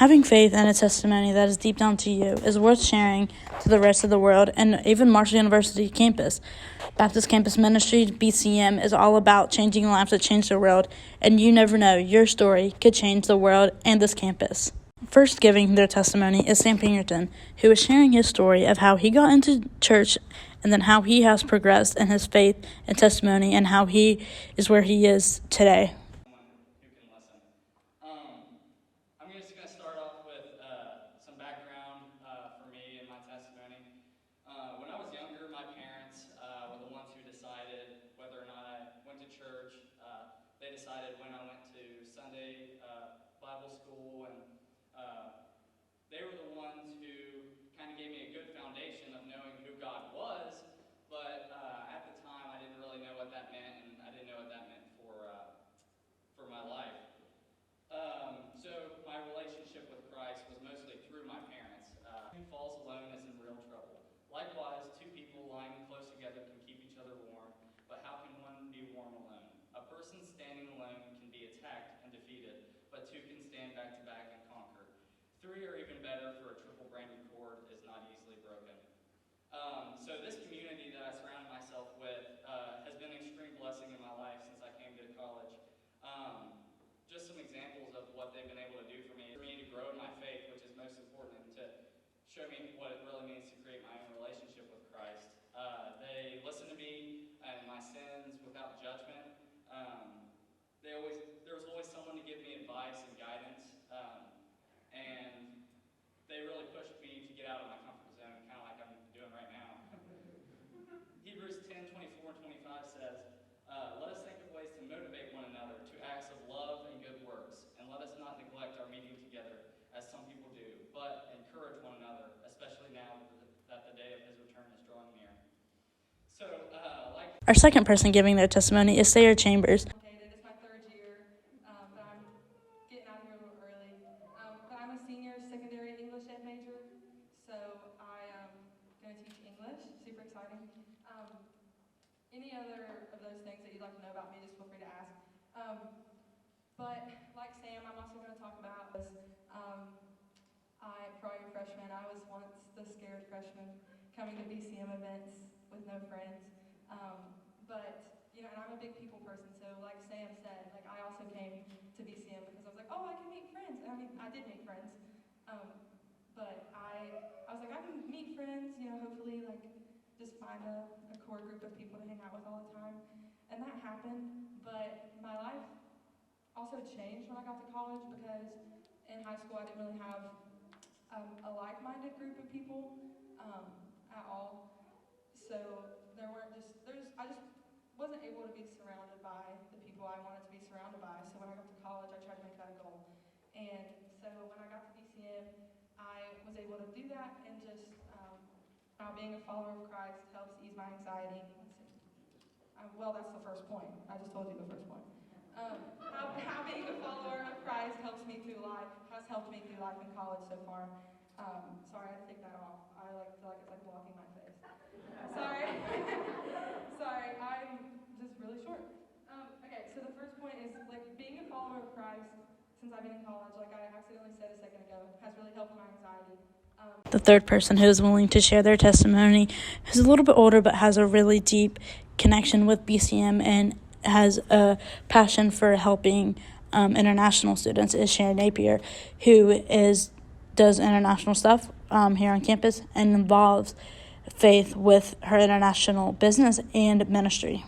Having faith and a testimony that is deep down to you is worth sharing to the rest of the world and even Marshall University campus. Baptist Campus Ministry, BCM, is all about changing lives that change the world, and you never know, your story could change the world and this campus. First giving their testimony is Sam Pinkerton, who is sharing his story of how he got into church and then how he has progressed in his faith and testimony and how he is where he is today. I'm just going to start off with some background for me and my testimony. When I was younger, my parents were the ones who decided whether or not I went to church. They decided when I went to Sunday Bible school, and they were the ones who kind of gave me a good foundation of knowing who God was, but at the time I didn't really know what that meant, and I didn't know what that meant for my life. So my relationship with Christ was mostly through my parents. Who falls alone is in real trouble. Likewise, two people lying close together can keep each other warm, but how can one be warm alone? A person standing alone can be attacked and defeated, but two can stand back to back and conquer. Three are even better, for a triple branded cord is not easily broken. So this community that I surround myself with has been an extreme blessing in my life since I came to college. Just some examples of what they've been able to do for me to grow in my faith, which is most important, and to show me what it really means to create my own relationship with Christ. They listen to me and my sins without judgment. There was always someone to give me advice and guidance, and they really pushed me to get out of my comfort zone, kind of like I'm doing right now. Hebrews 10:24 and 25 says, let us think of ways to motivate one another to acts of love and good works, and let us not neglect our meeting together, as some people do, but encourage one another, especially now that the day of his return is drawing near. So, Our second person giving their testimony is Sarah Chambers. It's my third year, but I'm getting out here a little early. But I'm a senior secondary English ed major, so I'm going to teach English. Super exciting. Any other of those things that you'd like to know about me, just feel free to ask. But like Sam, I'm also going to talk about prior freshman. I was once the scared freshman coming to BCM events with no friends. But and I'm a big people person, so like Sam said, like I also came to BCM because I was like, oh, I can meet friends. And I mean, I did meet friends, but I was like, I can meet friends, hopefully like just find a core group of people to hang out with all the time, and that happened. But my life also changed when I got to college because in high school I didn't really have a like-minded group of people at all. So I just wasn't able to be surrounded by the people I wanted to be surrounded by. So when I got to college, I tried to make that a goal. And so when I got to BCM, I was able to do that, and just now being a follower of Christ helps ease my anxiety. Well, that's the first point. I just told you the first point. How being a follower of Christ has helped me through life in college so far. Sorry, I had to take that off. I feel like it's like blocking my face. Sorry. Sorry, I'm just really short. Okay, so the first point is like being a follower of Christ since I've been in college, like I accidentally said a second ago, has really helped my anxiety. The third person who is willing to share their testimony, who's a little bit older but has a really deep connection with BCM and has a passion for helping international students, is Sharon Napier, who does international stuff here on campus and involves faith with her international business and ministry.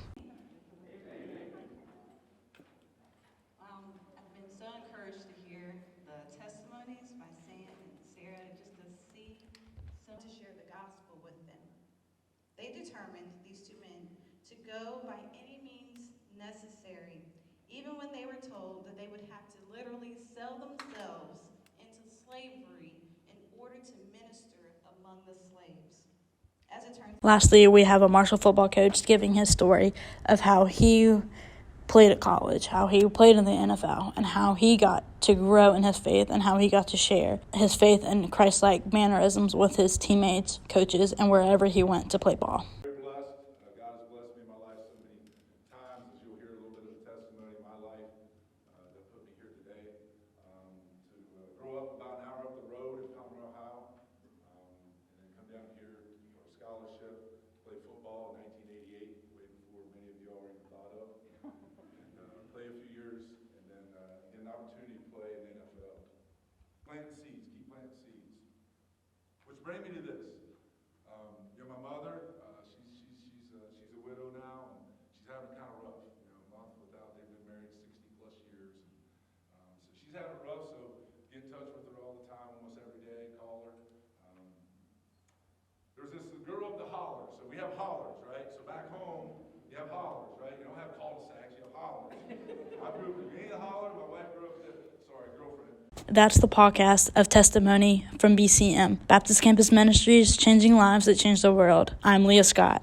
I've been so encouraged to hear the testimonies by Sam and Sarah, just to see some to share the gospel with them. They determined, these two men, to go by any means necessary, even when they were told that they would have to literally sell themselves into slavery in order to minister among the slaves. Lastly, we have a Marshall football coach giving his story of how he played at college, how he played in the NFL, and how he got to grow in his faith and how he got to share his faith and Christ-like mannerisms with his teammates, coaches, and wherever he went to play ball. Very blessed. God has blessed me in my life so many times, as you'll hear a little bit of a testimony of my life that put me here today. To grow up about an hour planting seeds, keep planting seeds. Which brings me to this. My mother, she's a widow now, and she's having it kind of rough. A month without, they've been married 60 plus years. And, so she's having it rough, so get in touch with her all the time, almost every day, call her. There's this girl up the holler, so we have hollers, right? So back home, you have hollers, right? You don't have cul-de-sacs, you have hollers. I grew up in a holler, my wife grew up there, girlfriend. That's the podcast of testimony from BCM, Baptist Campus Ministries, changing lives that change the world. I'm Leah Scott.